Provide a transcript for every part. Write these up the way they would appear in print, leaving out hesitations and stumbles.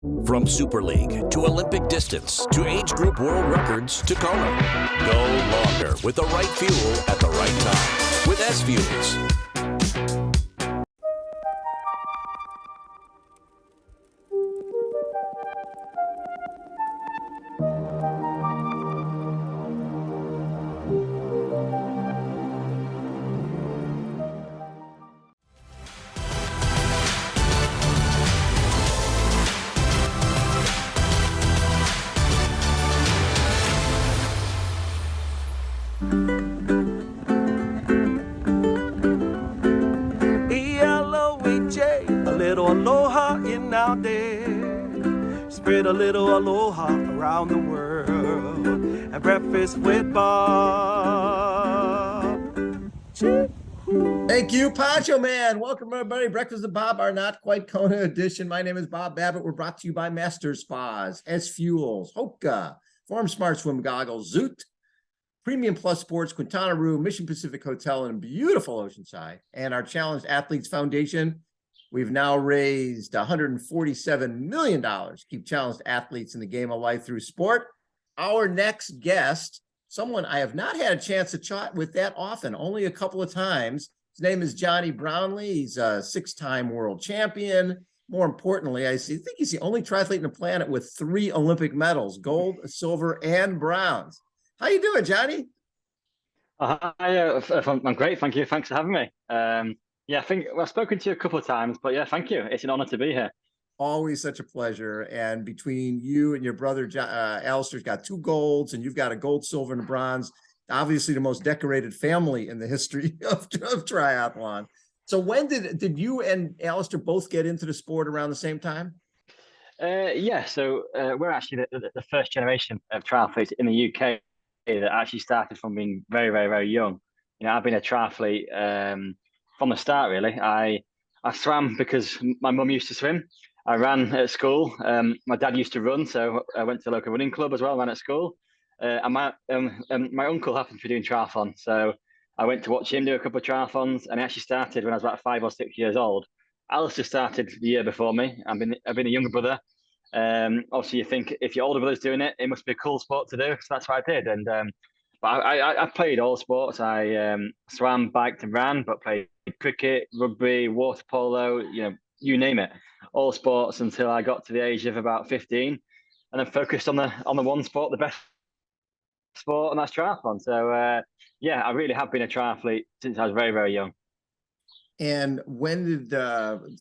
From Super League to Olympic distance to age group world records to Kona. Go longer with the right fuel at the right time with S-Fuels. E-L-O-H-A, a little aloha in our day. Spread a little aloha around the world. And breakfast with Bob. Thank you, Poncho Man. Welcome, everybody. Breakfast with Bob, our Not Quite Kona edition. My name is Bob Babbitt. We're brought to you by Master Spas, S-Fuels, Hoka, Form Smart Swim Goggles, Zoot, Premium Plus Sports, Quintana Roo, Mission Pacific Hotel in beautiful Oceanside, and our Challenged Athletes Foundation. We've now raised $147 million to keep challenged athletes in the game of life through sport. Our next guest, someone I have not had a chance to chat with that often, only a couple of times. His name is Jonny Brownlee. He's a six-time world champion. More importantly, I think he's the only triathlete on the planet with 3 Olympic medals, gold, silver, and bronze. How you doing, Jonny? Hi, I'm great, thank you. Thanks for having me. I think I've spoken to you a couple of times, but yeah, thank you. It's an honor to be here. Always such a pleasure. And between you and your brother, Alistair's got 2 golds, and you've got a gold, silver, and a bronze. Obviously, the most decorated family in the history of triathlon. So when did you and Alistair both get into the sport around the same time? So we're actually the first generation of triathletes in the UK that actually started from being very, very, very young. You know, I've been a triathlete from the start, really. I swam because my mum used to swim. I ran at school. My dad used to run, so I went to the local running club as well, ran at school. And my uncle happened to be doing triathlon, so I went to watch him do a couple of triathlons, and I actually started when I was about 5 or 6 years old. Alistair started the year before me. I've been a younger brother. Obviously, you think if your older brother's doing it, it must be a cool sport to do. So that's what I did. And but I played all sports. I swam, biked, and ran. But played cricket, rugby, water polo. You name it, all sports until I got to the age of about 15, and then focused on the one sport, the best sport, and that's triathlon. So I really have been a triathlete since I was very, very young. And when did,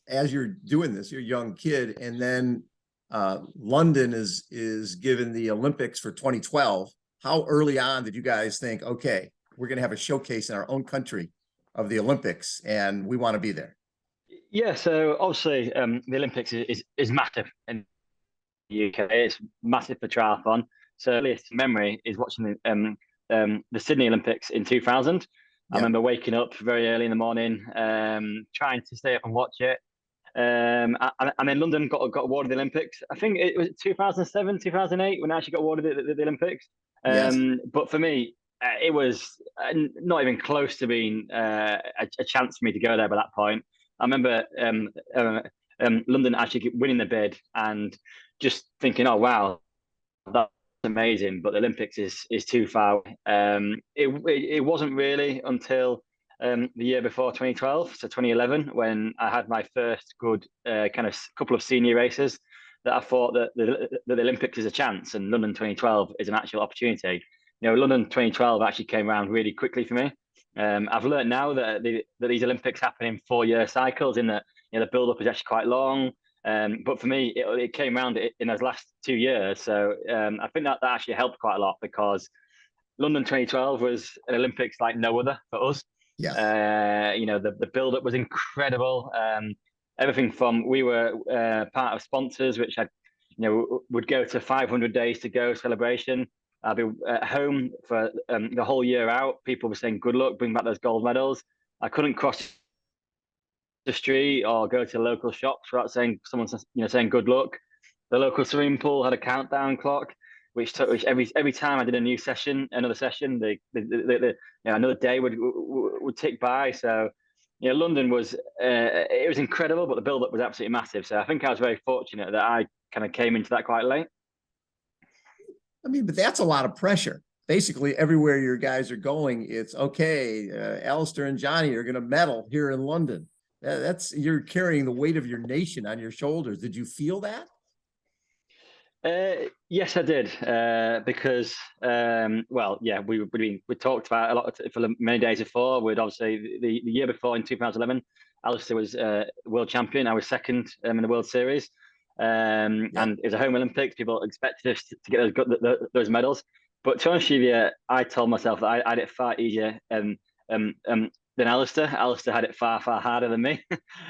as you're doing this, you're a young kid, and then London is given the Olympics for 2012. How early on did you guys think, okay, we're going to have a showcase in our own country of the Olympics, and we want to be there? Yeah, so obviously the Olympics is massive in the UK. It's massive for triathlon. So earliest memory is watching the Sydney Olympics in 2000. Yep. I remember waking up very early in the morning, trying to stay up and watch it. And then London got awarded the Olympics. I think it was 2007, 2008 when I actually got awarded the Olympics. Yes. But for me, it was not even close to being a chance for me to go there by that point. I remember London actually winning the bid and just thinking, oh, wow, that's amazing, but the Olympics is too far. It wasn't really until the year before 2012, so 2011, when I had my first good kind of couple of senior races, that I thought that the Olympics is a chance and London 2012 is an actual opportunity. London 2012 actually came around really quickly for me. I've learned now that these Olympics happen in 4-year cycles, in that the build-up is actually quite long. But for me, it came around in those last 2 years. So I think that actually helped quite a lot, because London 2012 was an Olympics like no other for us. Yes. The build-up was incredible. Everything from, we were part of sponsors, which would go to 500 days to go celebration. I'll be at home for the whole year out. People were saying, good luck, bring back those gold medals. I couldn't cross the street or go to local shops without saying saying good luck. The local swimming pool had a countdown clock, which every time I did another session, another day would tick by. So London was it was incredible, but the build-up was absolutely massive. So I think I was very fortunate that I kind of came into that quite late. I mean, but that's a lot of pressure. Basically, everywhere your guys are going, it's okay. Alistair and Jonny are going to medal here in London. You're carrying the weight of your nation on your shoulders. Did you feel that? Yes, I did. Because, well, yeah, we talked about a lot for many days before. We'd obviously the year before in 2011, Alistair was world champion. I was second in the World Series. And it was a home Olympics. People expected us to get those medals. But to be honest with you, I told myself that I had it far easier than Alistair. Alistair had it far harder than me.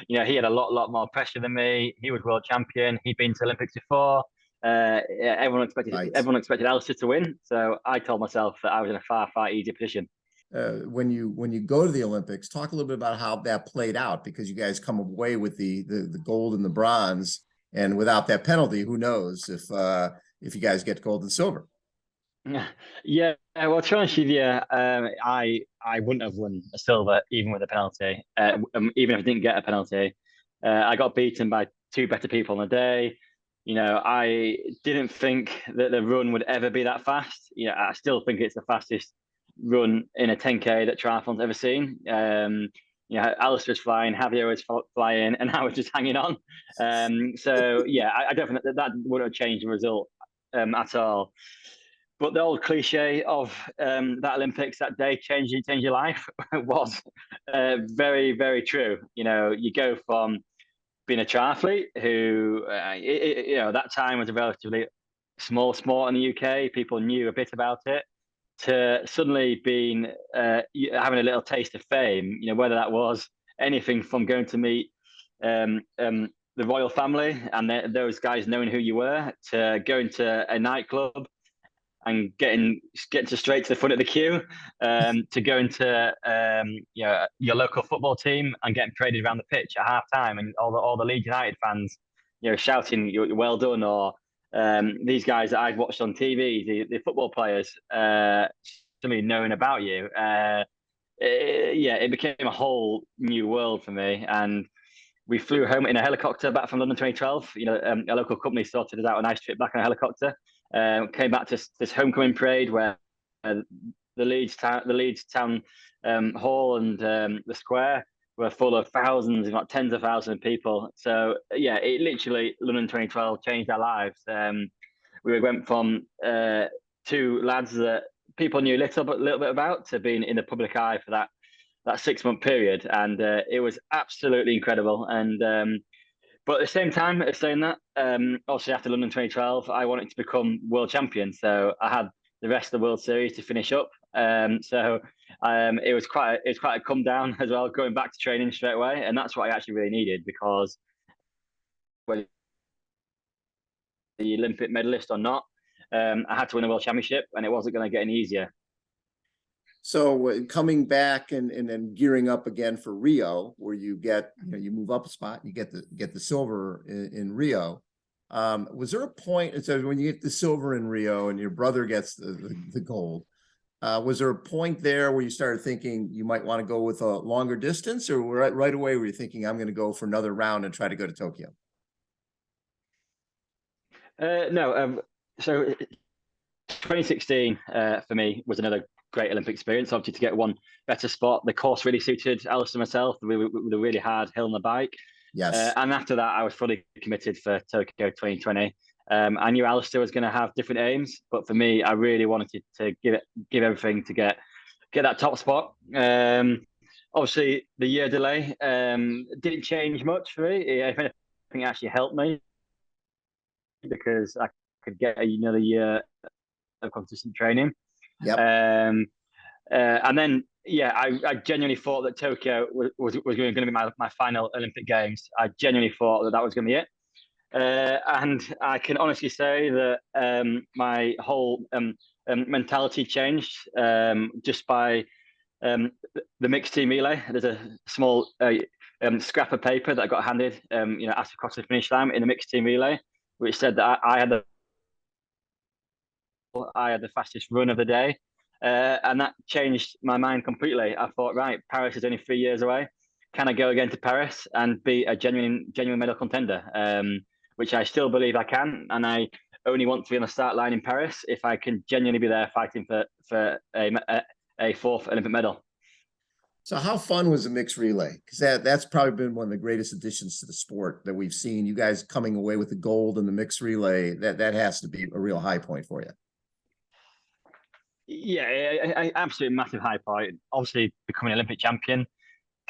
He had a lot more pressure than me. He was world champion. He'd been to Olympics before. Everyone expected Alistair to win. So I told myself that I was in a far easier position. When you go to the Olympics, talk a little bit about how that played out, because you guys come away with the gold and the bronze, and without that penalty, who knows if you guys get gold and silver. Yeah, well, to be honest with you, I wouldn't have won a silver even with a penalty, even if I didn't get a penalty. I got beaten by two better people on the day. I didn't think that the run would ever be that fast. I still think it's the fastest run in a 10K that triathlon's ever seen. Alistair was flying, Javier was flying, and I was just hanging on. So yeah, I don't think that would have changed the result at all. But the old cliche of that Olympics that day change your life was very true. You go from being a triathlete who, that time was a relatively small sport in the UK. People knew a bit about it, to suddenly being having a little taste of fame. Whether that was anything from going to meet the royal family and those guys knowing who you were, to going to a nightclub and getting straight to the front of the queue, to going to your local football team and getting paraded around the pitch at half time, and all the Leeds United fans shouting "You're well done," or these guys that I'd watched on TV, the football players, suddenly knowing about you. It became a whole new world for me. And we flew home in a helicopter back from London 2012. A local company sorted us out a nice trip back on a helicopter. Came back to this homecoming parade where the Leeds town hall and the square were full of thousands, if not tens of thousands of people. So yeah, it literally, London 2012 changed our lives. We went from two lads that people knew a little bit about, to being in the public eye for that 6-month period, and it was absolutely incredible. And but at the same time, as saying that, obviously after London 2012, I wanted to become world champion. So I had the rest of the World Series to finish up. So it was quite a come down as well, going back to training straight away, and that's what I actually really needed, because whether the Olympic medalist or not, I had to win a world championship, and it wasn't going to get any easier. So coming back and then gearing up again for Rio, where you get, you move up a spot, you get the silver in Rio. Was there a point, and so when you get the silver in Rio and your brother gets the gold, was there a point there where you started thinking you might want to go with a longer distance, or right away were you thinking, I'm going to go for another round and try to go to Tokyo? No. So 2016 for me was another great Olympic experience. Obviously, to get one better spot, the course really suited Alistair and myself. We were really hard hill on the bike. Yes. And after that, I was fully committed for Tokyo 2020. I knew Alistair was going to have different aims, but for me, I really wanted to give everything to get that top spot. Obviously, the year delay didn't change much for me. If anything, it actually helped me, because I could get another year of consistent training. Yep. And then, yeah, I genuinely thought that Tokyo was going to be my final Olympic Games. I genuinely thought that was going to be it. And I can honestly say that my whole mentality changed just by the mixed team relay. There's a small scrap of paper that I got handed, after across the finish line in the mixed team relay, which said that I had the fastest run of the day. And that changed my mind completely. I thought, right, Paris is only 3 years away. Can I go again to Paris and be a genuine medal contender? which I still believe I can. And I only want to be on the start line in Paris if I can genuinely be there fighting for a fourth Olympic medal. So how fun was the mixed relay? Because that's probably been one of the greatest additions to the sport that we've seen. You guys coming away with the gold in the mixed relay, that has to be a real high point for you. Yeah, absolutely massive high point. Obviously, becoming Olympic champion,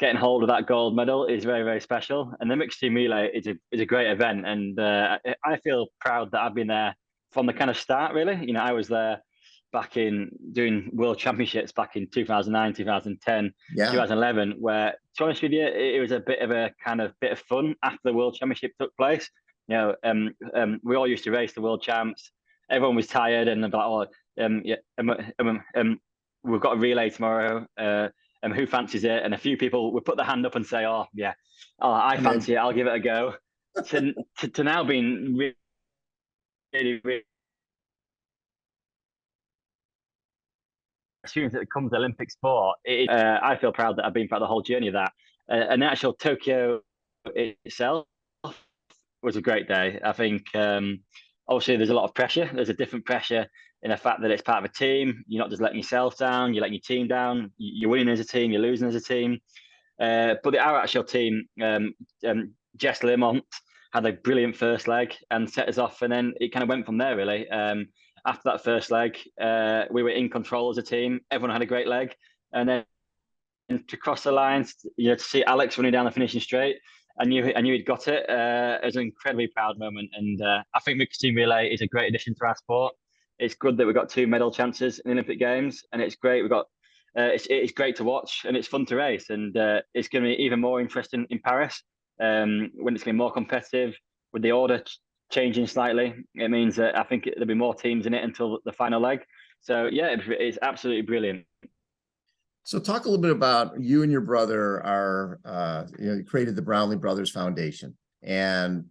getting hold of that gold medal is very, very special. And the mixed team relay is a great event, and I feel proud that I've been there from the kind of start. Really, I was there back in doing World Championships back in 2009, 2010, 2011. Where, to be honest with you, it was a bit of fun after the World Championship took place. We all used to race the World Champs. Everyone was tired, and they're like, we've got a relay tomorrow. Who fancies it? And a few people would put their hand up and say, I fancy it. I'll give it a go. To now being really, really, as soon as it comes to Olympic sport, I feel proud that I've been throughout the whole journey of that. And the actual Tokyo itself was a great day. I think obviously there's a lot of pressure. There's a different pressure in the fact that it's part of a team. You're not just letting yourself down, you're letting your team down. You're winning as a team, you're losing as a team. But our actual team, Jess Lemont, had a brilliant first leg and set us off, and then it kind of went from there, really. After that first leg, we were in control as a team. Everyone had a great leg. And then to cross the lines, to see Alex running down the finishing straight, I knew he'd got it. It was an incredibly proud moment. And I think mixed team relay is a great addition to our sport. It's good that we've got 2 medal chances in the Olympic Games, and it's great. We've got it's great to watch, and it's fun to race, and it's going to be even more interesting in Paris when it's going to be more competitive with the order changing slightly. It means that I think there'll be more teams in it until the final leg. So yeah, it's absolutely brilliant. So talk a little bit about you and your brother you created the Brownlee Brothers Foundation, and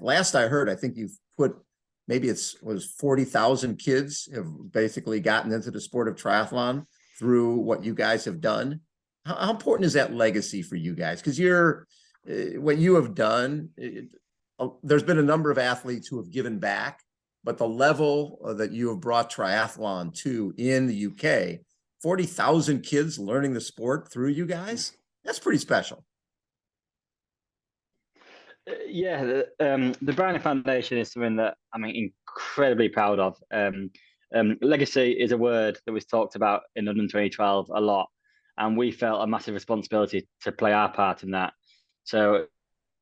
last I heard, I think you've put maybe was 40,000 kids have basically gotten into the sport of triathlon through what you guys have done. How important is that legacy for you guys? Because what you have done, there's been a number of athletes who have given back, but the level that you have brought triathlon to in the UK, 40,000 kids learning the sport through you guys, that's pretty special. Yeah, the Brownlee Foundation is something that I'm incredibly proud of. Legacy is a word that was talked about in London 2012 a lot, and we felt a massive responsibility to play our part in that. So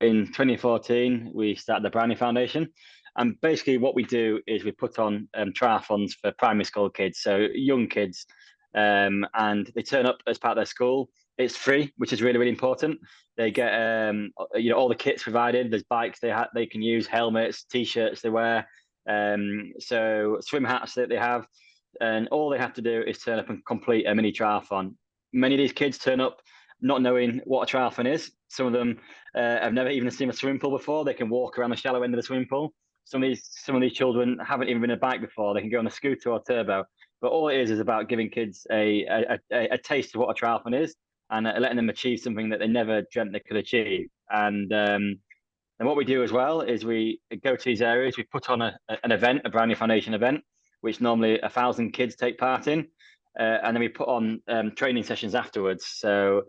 in 2014, we started the Brownlee Foundation, and basically what we do is we put on triathlons for primary school kids, so young kids, and they turn up as part of their school. It's free, which is really, really important. They get all the kits provided. There's bikes they can use, helmets, t-shirts they wear, so swim hats that they have, and all they have to do is turn up and complete a mini triathlon. Many of these kids turn up not knowing what a triathlon is. Some of them have never even seen a swimming pool before. They can walk around the shallow end of the swimming pool. Some of these children haven't even been on a bike before. They can go on a scooter or turbo. But all it is about giving kids a taste of what a triathlon is, and letting them achieve something that they never dreamt they could achieve. And what we do as well is we go to these areas, we put on an event, a Brownlee Foundation event, which normally 1,000 kids take part in, and then we put on training sessions afterwards. So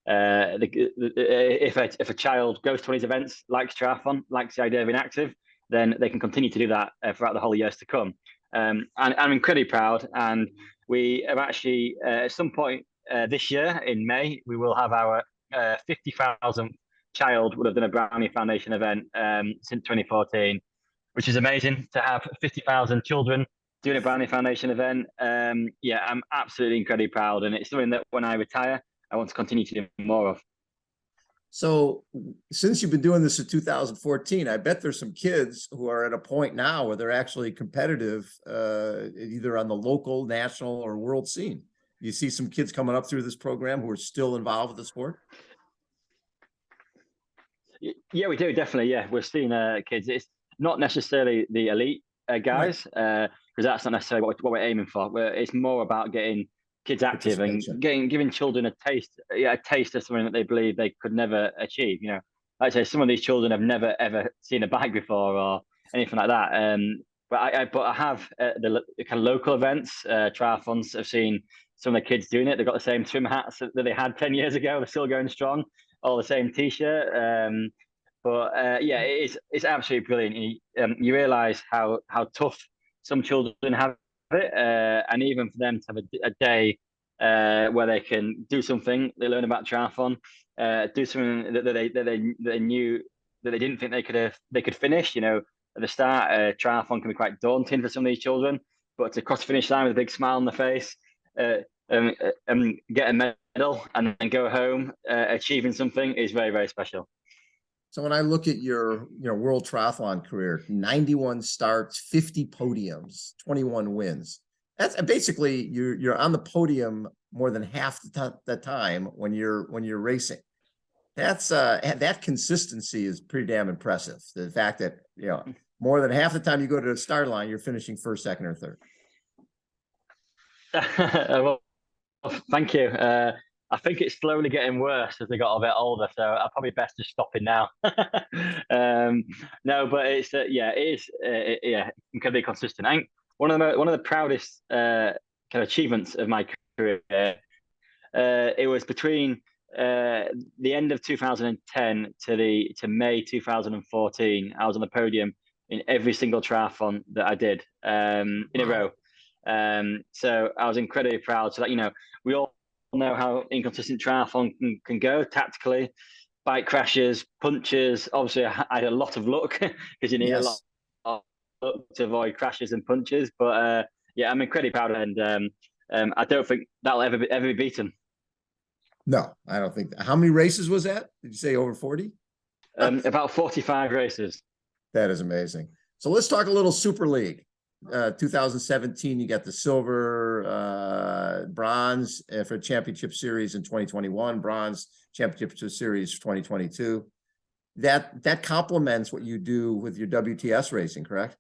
if a child goes to one of these events, likes triathlon, likes the idea of being active, then they can continue to do that throughout the whole years to come. And I'm incredibly proud. And we have actually, at some point this year in May, we will have our 50,000th child would have done a Brownlee Foundation event since 2014, which is amazing to have 50,000 children doing a Brownlee Foundation event. Yeah, I'm absolutely incredibly proud. And it's something that when I retire, I want to continue to do more of. So since you've been doing this in 2014, I bet there's some kids who are at a point now where they're actually competitive, either on the local, national, or world scene. You see some kids coming up through this program who are still involved with the sport? Yeah, we do, definitely. Yeah, we're seeing kids. It's not necessarily the elite guys, because that's not necessarily what we're aiming for. It's more about getting kids active and giving children a taste of something that they believe they could never achieve. like I say, some of these children have never ever seen a bike before or anything like that. But I have the kind of local events, triathlons. I've seen some of the kids doing it. They've got the same swim hats that they had 10 years ago. They're still going strong. All the same t-shirt. But yeah, it's absolutely brilliant. You realise how tough some children have it, and even for them to have a day where they can do something, they learn about triathlon, do something that they knew that they didn't think they could finish. You know, at the start, triathlon can be quite daunting for some of these children, but to cross the finish line with a big smile on the face, get a medal, and then go home achieving something is very, very special. So when I look at your world triathlon career, 91 starts, 50 podiums, 21 wins. That's basically you're on the podium more than half the time when you're racing. That's that consistency is pretty damn impressive. The fact that more than half the time you go to the start line, you're finishing first, second, or third. Well, thank you. I think it's slowly getting worse as they got a bit older, so I'm probably best to stop it now. No, but it's it is incredibly consistent. I think one of the proudest kind of achievements of my career. It was between the end of 2010 to May 2014. I was on the podium in every single triathlon that I did in a row. So I was incredibly proud. So that we all know how inconsistent triathlon can go tactically. Bike crashes, punches. Obviously, I had a lot of luck because you need a lot of luck to avoid crashes and punches. But yeah, I'm incredibly proud, and I don't think that'll ever be beaten. No, I don't think. How many races was that? Did you say over 40? About 45 races. That is amazing. So let's talk a little Super League. 2017, you got the silver, bronze for championship series in 2021, bronze championship series 2022. That complements what you do with your WTS racing, correct?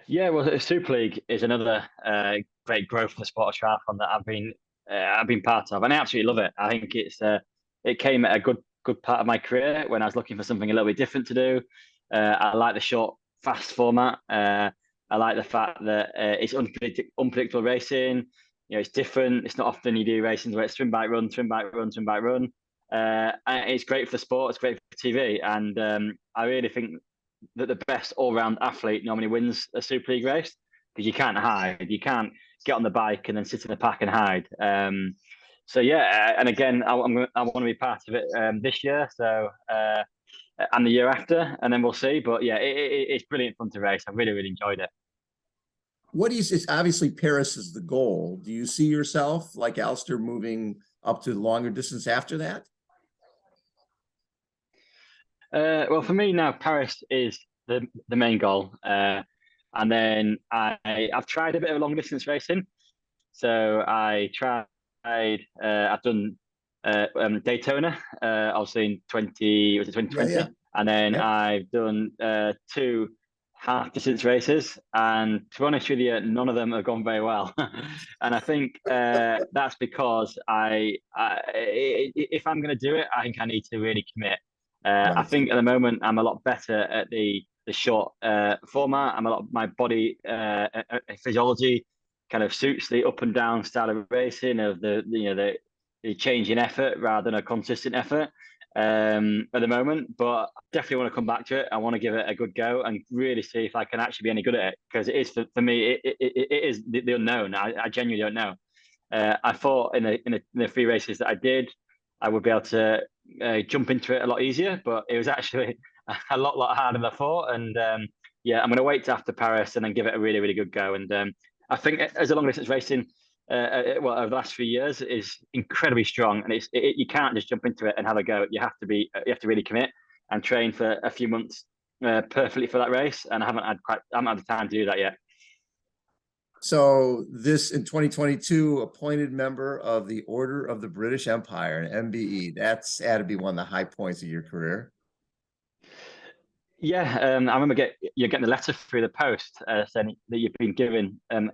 Yeah, well, the Super League is another great growth for the sport of triathlon that I've been part of, and I absolutely love it. I think it came at a good part of my career when I was looking for something a little bit different to do. I like the short, fast format. I like the fact that it's unpredictable racing. It's different. It's not often you do racing where it's swim, bike, run, swim, bike, run, swim, bike, run. And it's great for the sport. It's great for TV. And I really think that the best all-round athlete normally wins a Super League race because you can't hide. You can't get on the bike and then sit in the pack and hide. So yeah, and again, I want to be part of it this year. So and the year after, and then we'll see. But yeah, it's brilliant fun to race. I really, really enjoyed it. What do you see? Obviously, Paris is the goal. Do you see yourself, like Alistair, moving up to the longer distance after that? Well, for me now, Paris is the main goal. And then I've tried a bit of long distance racing. So I tried. I've done Daytona, obviously in 2020, Yeah. and then I've done 2 half distance races, and to be honest with you, none of them have gone very well. And I think that's because if I'm going to do it, I think I need to really commit. I think at the moment I'm a lot better at the short format. My body physiology kind of suits the up and down style of racing of the change in effort rather than a consistent effort at the moment. But I definitely want to come back to it. I want to give it a good go and really see if I can actually be any good at it, because it is for me. It is the unknown. I genuinely don't know. I thought in the 3 races that I did, I would be able to jump into it a lot easier, but it was actually a lot harder than I thought. And yeah, I'm going to wait till after Paris and then give it a really, really good go. And I think as a long distance racing, over the last few years is incredibly strong, and you can't just jump into it and have a go. You have to really commit and train for a few months perfectly for that race. And I haven't had the time to do that yet. So this in 2022, appointed member of the Order of the British Empire, an MBE. That's had to be one of the high points of your career. Yeah, I remember you're getting a letter through the post saying that you've been given an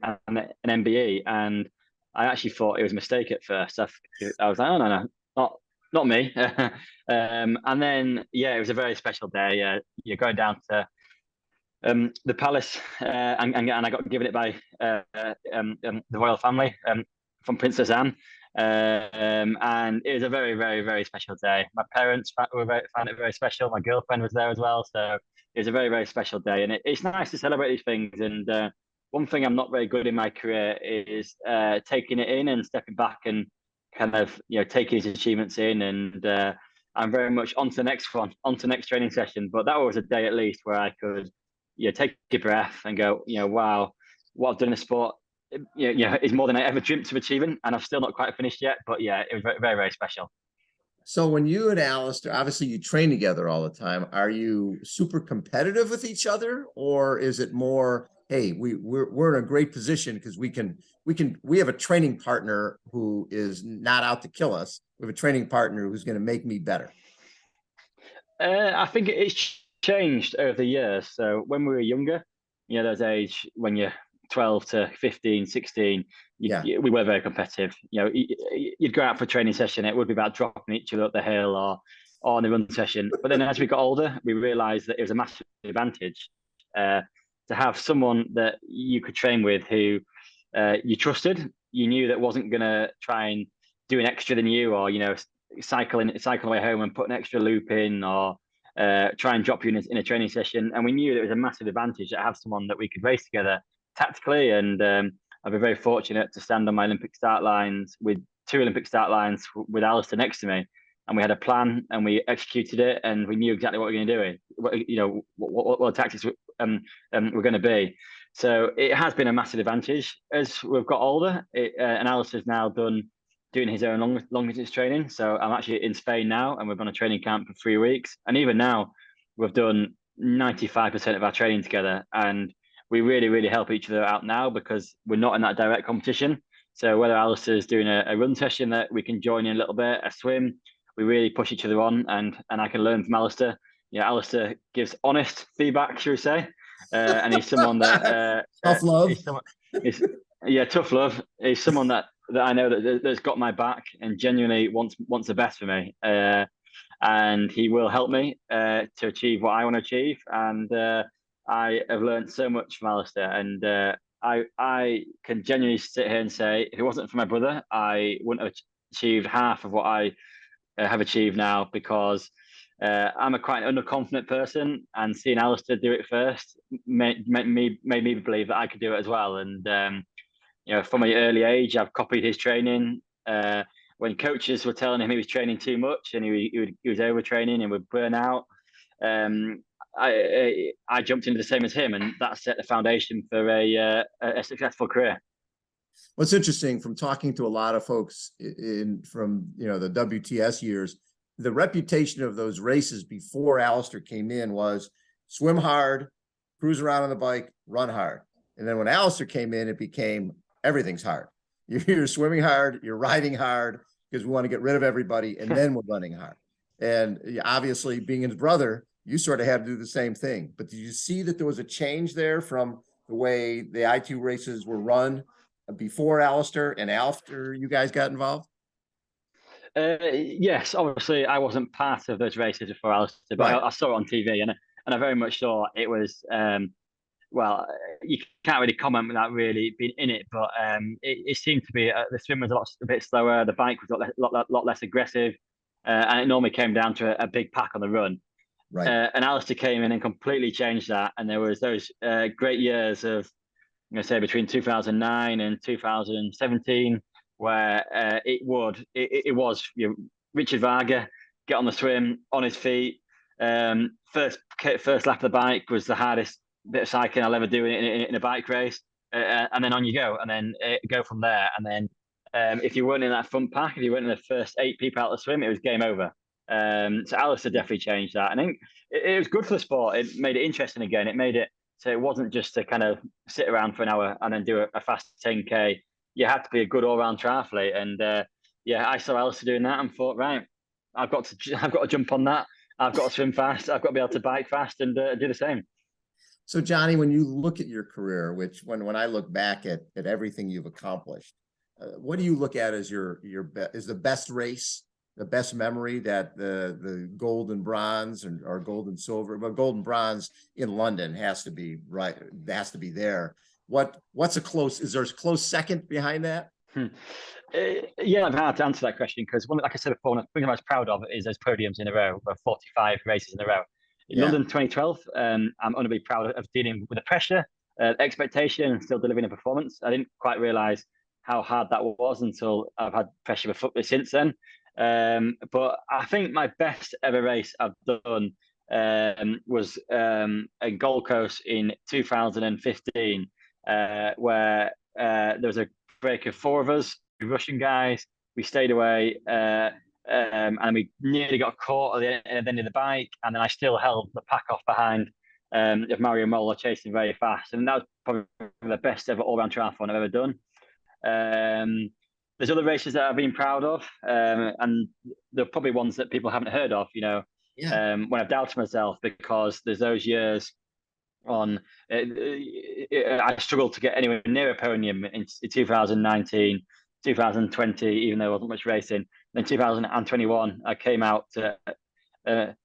MBE, and I actually thought it was a mistake at first. I was like, oh no, not me. And then, yeah, it was a very special day. You're going down to the palace, and I got given it by the royal family from Princess Anne. And it was a very, very, very special day. My parents found it very special. My girlfriend was there as well. So it was a very, very special day. And it's nice to celebrate these things. And one thing I'm not very good in my career is taking it in and stepping back and kind of, taking his achievements in. And I'm very much on to the next one, on to the next training session. But that was a day at least where I could, take a breath and go, wow, what I've done in the sport, is more than I ever dreamt of achieving, and I've still not quite finished yet. But yeah, it was very, very, very special. So when you and Alistair, obviously you train together all the time, are you super competitive with each other, or is it more, hey, we're in a great position because we have a training partner who is not out to kill us. We have a training partner who's going to make me better. I think it's changed over the years. So when we were younger, those age when you're 12 to 15, 16, we were very competitive. You'd go out for a training session, it would be about dropping each other up the hill or on the run session. But then as we got older, we realized that it was a massive advantage to have someone that you could train with who you trusted, you knew that wasn't going to try and do an extra than you, or, cycle away home and put an extra loop in, or try and drop you in a training session. And we knew that it was a massive advantage to have someone that we could race together tactically. And I've been very fortunate to stand on my Olympic start lines with 2 Olympic start lines with Alistair next to me, and we had a plan and we executed it, and we knew exactly what we were going to do, what the tactics were going to be. So it has been a massive advantage as we've got older. And Alistair's now doing his own long distance training. So I'm actually in Spain now, and we've on a training camp for 3 weeks. And even now, we've done 95% of our training together, and we really, really help each other out now because we're not in that direct competition. So whether Alistair's doing a run session that we can join in a little bit, a swim, we really push each other on, and I can learn from Alistair. Alistair gives honest feedback, should we say? And he's someone that tough love. Tough love. He's someone that I know that's got my back and genuinely wants the best for me. And he will help me to achieve what I want to achieve. And I have learned so much from Alistair, and I can genuinely sit here and say, if it wasn't for my brother, I wouldn't have achieved half of what I have achieved now, because I'm a quite underconfident person, and seeing Alistair do it first made me believe that I could do it as well. And from an early age, I've copied his training. When coaches were telling him he was training too much and he was overtraining and would burn out, I jumped into the same as him, and that set the foundation for a successful career. What's interesting from talking to a lot of folks from the WTS years, the reputation of those races before Alistair came in was swim hard, cruise around on the bike, run hard. And then when Alistair came in, it became everything's hard. You're swimming hard, you're riding hard, because we want to get rid of everybody, and then we're running hard. And obviously, being his brother, you sort of had to do the same thing. But did you see that there was a change there from the way the I2 races were run before Alistair and after you guys got involved? Yes, obviously I wasn't part of those races before Alistair, but right. I saw it on TV, and I very much saw it was, well, you can't really comment without really being in it, but it seemed to be, the swim was a bit slower, the bike was a lot less aggressive, and it normally came down to a big pack on the run. Right. And Alistair came in and completely changed that, and there was those great years of, I'm going to say, between 2009 and 2017, where it was Richard Varga get on the swim on his feet. First lap of the bike was the hardest bit of cycling I'll ever do in a bike race, and then on you go, and then go from there. And then if you weren't in that front pack, if you weren't in the first 8 people out of the swim, it was game over. So Alistair definitely changed that. I think it was good for the sport. It made it interesting again. It made it so it wasn't just to kind of sit around for an hour and then do a fast 10K. You had to be a good all-round triathlete. And I saw Alistair doing that and thought, right, I've got to jump on that. I've got to swim fast. I've got to be able to bike fast and do the same. So Jonny, when you look at your career, which when I look back at everything you've accomplished, what do you look at as is the best race the best memory that the gold and bronze or gold and silver, but gold and bronze in London has to be right. Has to be there. What's a close? Is there a close second behind that? Yeah, I've had to answer that question because, like I said before, one of the things I'm most proud of is those podiums in a row, 45 races in a row. In London 2012, I'm going to be proud of dealing with the pressure, expectation, and still delivering a performance. I didn't quite realise how hard that was until I've had pressure since then. But I think my best ever race I've done was in Gold Coast in 2015, where there was a break of 4 of us, Russian guys. We stayed away and we nearly got caught at the end of the bike, and then I still held the pack off behind of Mario Mola chasing very fast, and that was probably the best ever all-round triathlon I've ever done. There's other races that I've been proud of, and they're probably ones that people haven't heard of, when I've doubted myself, because there's those years on I struggled to get anywhere near a podium in 2019, 2020, even though there wasn't much racing. Then 2021, I came out to a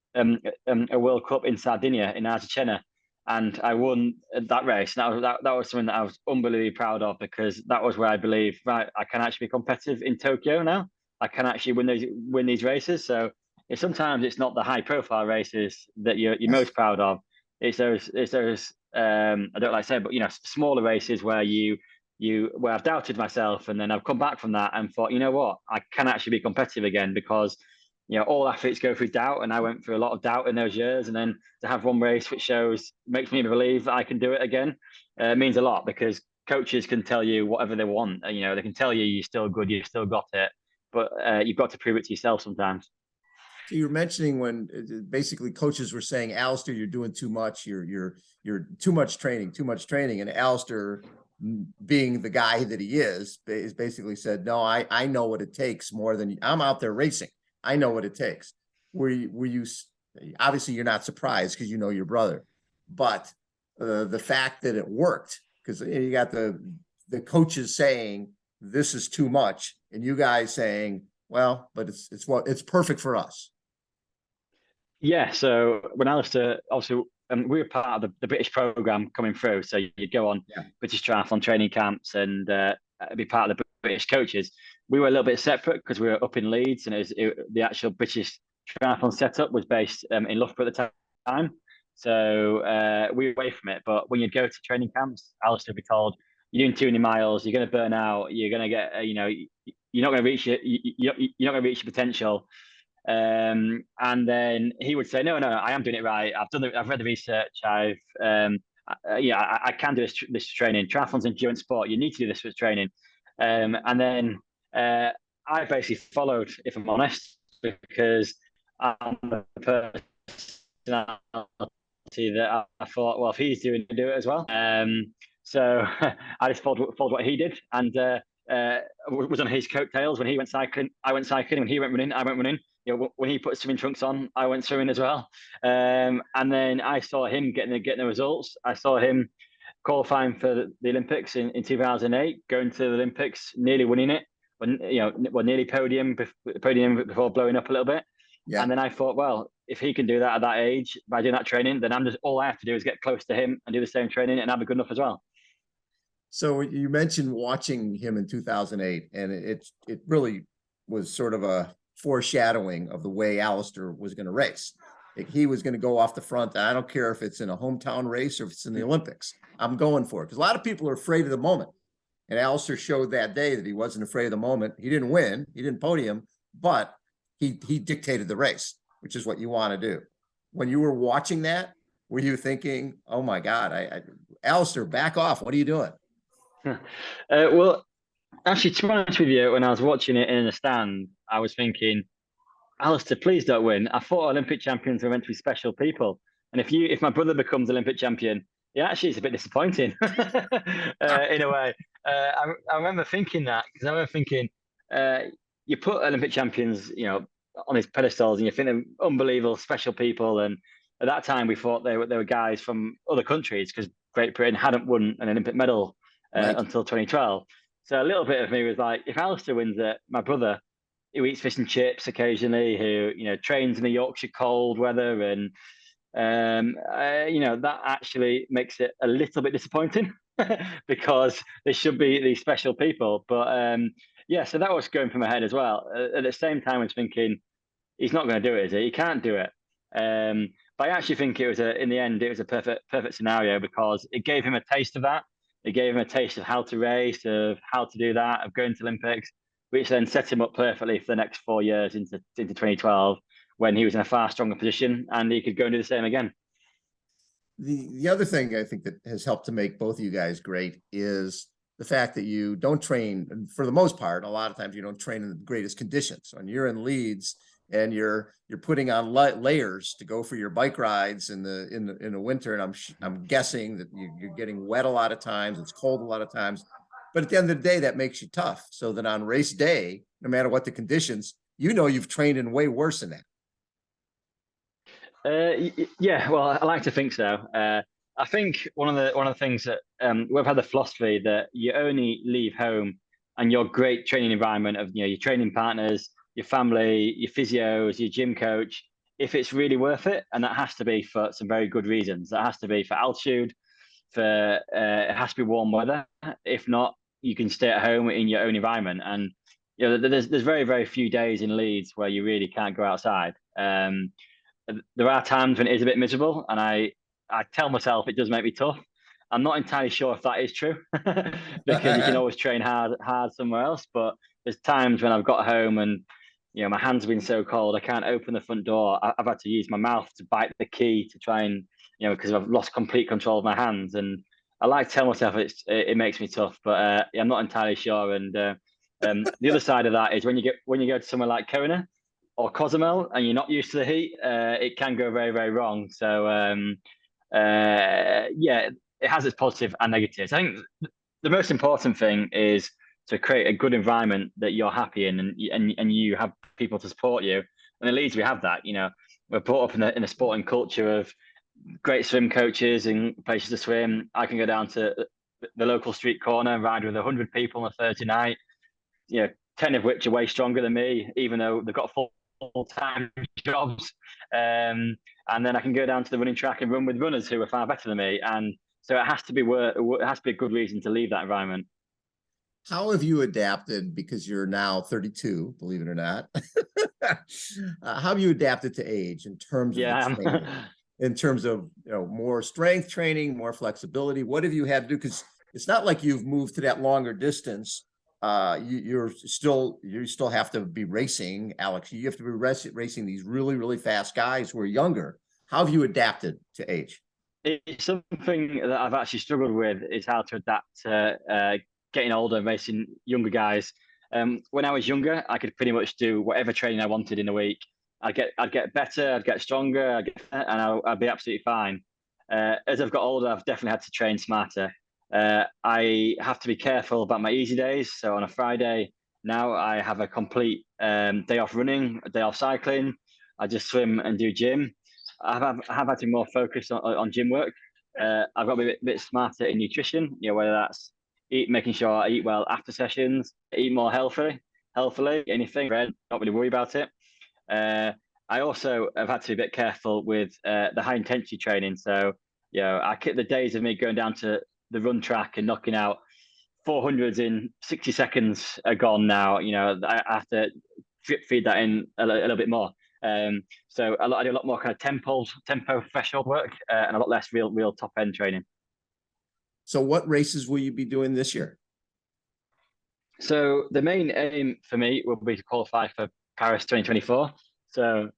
World Cup in Sardinia, in Argentina, and I won that race. That was something that I was unbelievably proud of, because that was where I believe, right, I can actually be competitive in Tokyo now. I can actually win these races. So sometimes it's not the high profile races that you're most proud of. It's those I don't like to say, but smaller races where where I've doubted myself, and then I've come back from that and thought, you know what, I can actually be competitive again, because all athletes go through doubt, and I went through a lot of doubt in those years, and then to have one race which makes me believe that I can do it again, means a lot, because coaches can tell you whatever they want. They can tell you you're still good, you've still got it, but you've got to prove it to yourself sometimes. So you're mentioning when basically coaches were saying, Alistair, you're doing too much. You're too much training. And Alistair, being the guy that he is basically said, no, I know what it takes more than I'm out there racing. I know what it takes. Were you obviously you're not surprised because your brother, but the fact that it worked, because you got the coaches saying this is too much, and you guys saying, well, but it's perfect for us. Yeah, so when Alistair, obviously, we were part of the British program coming through, so you'd go on British triathlon training camps and be part of the British coaches. We were a little bit separate because we were up in Leeds, and the actual British triathlon setup was based in Loughborough at the time. So we were away from it. But when you'd go to training camps, Alistair would be told, you're doing too many miles, you're going to burn out, you're going to get, you're not going to reach it, you're not going to reach your potential. And then he would say, no, I am doing it right. I've read the research. I can do this training. Triathlon's endurance sport. You need to do this for training. And then I basically followed, if I'm honest, because I'm the personality that I thought, well, if he's doing it, do it as well. So I just followed what he did, and was on his coattails. When he went cycling, I went cycling. When he went running, I went running. When he put swimming trunks on, I went swimming as well. And then I saw him getting the results. I saw him qualifying for the Olympics in 2008, going to the Olympics, nearly winning it, nearly podium before blowing up a little bit. Yeah. And then I thought, well, if he can do that at that age by doing that training, then all I have to do is get close to him and do the same training, and I'll be good enough as well. So you mentioned watching him in 2008, and it really was sort of a foreshadowing of the way Alistair was going to race. He was going to go off the front. I don't care if it's in a hometown race or if it's in the Olympics. I'm going for it, because a lot of people are afraid of the moment. And Alistair showed that day that he wasn't afraid of the moment. He didn't win, he didn't podium, but he dictated the race, which is what you want to do. When you were watching that, were you thinking, oh my God, Alistair, back off. What are you doing? Well, actually, to be honest with you, when I was watching it in the stand, I was thinking, Alistair, please don't win. I thought Olympic champions were meant to be special people. And if my brother becomes Olympic champion, actually, it's a bit disappointing in a way. I remember thinking that, because I remember thinking, you put Olympic champions, on these pedestals, and you think they're unbelievable, special people. And at that time, we thought they were guys from other countries, because Great Britain hadn't won an Olympic medal until 2012. So a little bit of me was like, if Alistair wins it, my brother, who eats fish and chips occasionally, who trains in the Yorkshire cold weather, and that actually makes it a little bit disappointing because they should be these special people. But so that was going through my head as well. At the same time, I was thinking he's not going to do it, is he? He can't do it. But I actually think in the end, it was a perfect scenario because it gave him a taste of that. It gave him a taste of how to race, of how to do that, of going to Olympics, which then set him up perfectly for the next 4 years into 2012 when he was in a far stronger position and he could go and do the same again. The other thing I think that has helped to make both of you guys great is the fact that you don't train, and for the most part, a lot of times you don't train in the greatest conditions. When you're in Leeds and you're putting on layers to go for your bike rides in the winter, and I'm guessing that you're getting wet a lot of times, it's cold a lot of times, but at the end of the day, that makes you tough. So that on race day, no matter what the conditions, you've trained in way worse than that. Yeah, well, I like to think so. I think one of the things that we've had the philosophy that you only leave home and your great training environment of your training partners, your family, your physios, your gym coach, if it's really worth it, and that has to be for some very good reasons. That has to be for altitude, for it has to be warm weather. If not, you can stay at home in your own environment. And there's very, very few days in Leeds where you really can't go outside. There are times when it is a bit miserable, and I tell myself it does make me tough. I'm not entirely sure if that is true because you can always train hard somewhere else. But there's times when I've got home and my hands have been so cold I can't open the front door. I've had to use my mouth to bite the key to try and because I've lost complete control of my hands. And I like to tell myself it makes me tough, but I'm not entirely sure. And the other side of that is when you go to somewhere like Kona or Cozumel and you're not used to the heat, it can go very, very wrong. So it has its positive and negatives. I think the most important thing is to create a good environment that you're happy in, and you have people to support you. And at Leeds, we have that. We're brought up in a sporting culture of great swim coaches and places to swim. I can go down to the local street corner and ride with 100 people on a Thursday night. 10 of which are way stronger than me, even though they've got full-time jobs. And then I can go down to the running track and run with runners who are far better than me. And so it has to be a good reason to leave that environment. How have you adapted, because you're now 32, believe it or not? How have you adapted to age in terms of training, in terms of more strength training, more flexibility? What have you had to do? Because it's not like you've moved to that longer distance. You still have to be racing, Alex. You have to be racing these really, really fast guys who are younger. How have you adapted to age? It's something that I've actually struggled with, is how to adapt to getting older and racing younger guys. When I was younger, I could pretty much do whatever training I wanted in a week. I'd get better, I'd get stronger, and I'd be absolutely fine. As I've got older, I've definitely had to train smarter. I have to be careful about my easy days. So on a Friday now, I have a complete day off running, a day off cycling. I just swim and do gym. I have had to be more focused on gym work. I've got to be a bit smarter in nutrition, whether that's making sure I eat well after sessions, eat more healthily, anything, not really worry about it. I also have had to be a bit careful with the high intensity training. So, the days of me going down to the run track and knocking out 400s in 60 seconds are gone now. I have to drip feed that in a little bit more. So I do a lot more kind of tempo threshold work and a lot less real top end training. So what races will you be doing this year? So the main aim for me will be to qualify for Paris 2024. So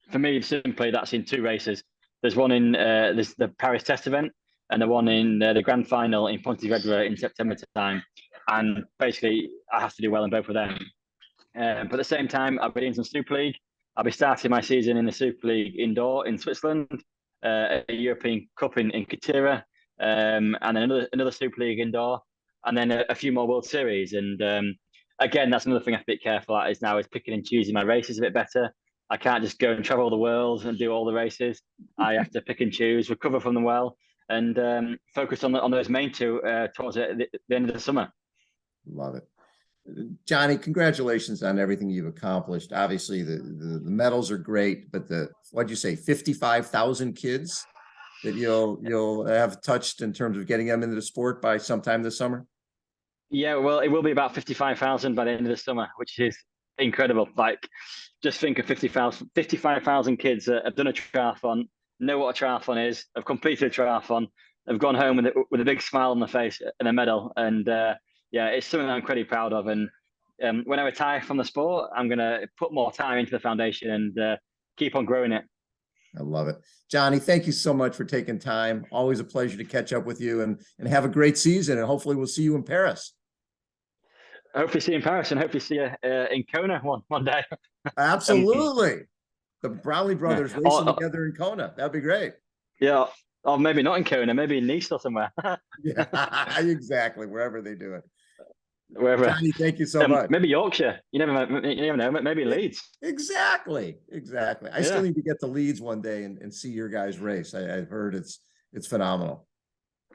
for me, simply, that's in 2 races. There's one in there's the Paris test event, and the one in the grand final in Pontevedra in September time. And basically, I have to do well in both of them. But at the same time, I'll be in some Super League. I'll be starting my season in the Super League indoor in Switzerland, a European Cup in Katira, and then another Super League indoor, and then a few more World Series. And again, that's another thing I have to be careful at is picking and choosing my races a bit better. I can't just go and travel the world and do all the races. I have to pick and choose, recover from them well, and focus on those main 2 towards the end of the summer. Love it. Jonny, congratulations on everything you've accomplished. Obviously, the medals are great, but what'd you say, 55,000 kids that you'll have touched in terms of getting them into the sport by sometime this summer? Yeah, well, it will be about 55,000 by the end of the summer, which is incredible. Like, just think of 55,000 kids that have done a triathlon, know what a triathlon is, have completed a triathlon, have gone home with a big smile on their face and a medal. And yeah, it's something that I'm incredibly proud of. And when I retire from the sport, I'm going to put more time into the foundation and keep on growing it. I love it. Jonny, thank you so much for taking time. Always a pleasure to catch up with you, and have a great season. And hopefully we'll see you in Paris. Hopefully see you in Paris, and hopefully see you in Kona one day. Absolutely. The Brownlee brothers racing together in Kona. That'd be great. Yeah. Or maybe not in Kona, maybe in Nice or somewhere. Yeah, exactly. Wherever they do it. Wherever. Jonny, thank you so much. Maybe Yorkshire. You never know. Maybe Leeds. Exactly. I still need to get to Leeds one day and see your guys race. I've heard it's phenomenal.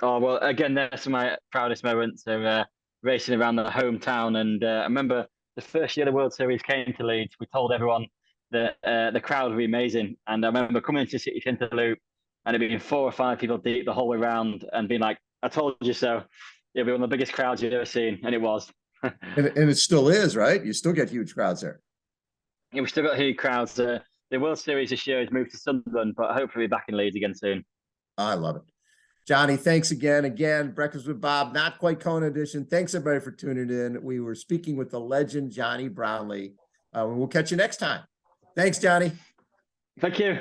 Oh, well, again, that's my proudest moments of racing around the hometown. And I remember the first year the World Series came to Leeds, we told everyone that the crowd would be amazing. And I remember coming into City Centre Loop and it being 4 or 5 people deep the whole way around and being like, I told you so. It'll be one of the biggest crowds you've ever seen. And it was. and it still is, right? You still get huge crowds there. Yeah, we still got huge crowds. The World Series this year has moved to Sunderland, but hopefully we'll be back in Leeds again soon. I love it. Jonny, thanks again. Breakfast with Bob, not quite Kona edition. Thanks everybody for tuning in. We were speaking with the legend, Jonny Brownlee. We'll catch you next time. Thanks, Jonny. Thank you.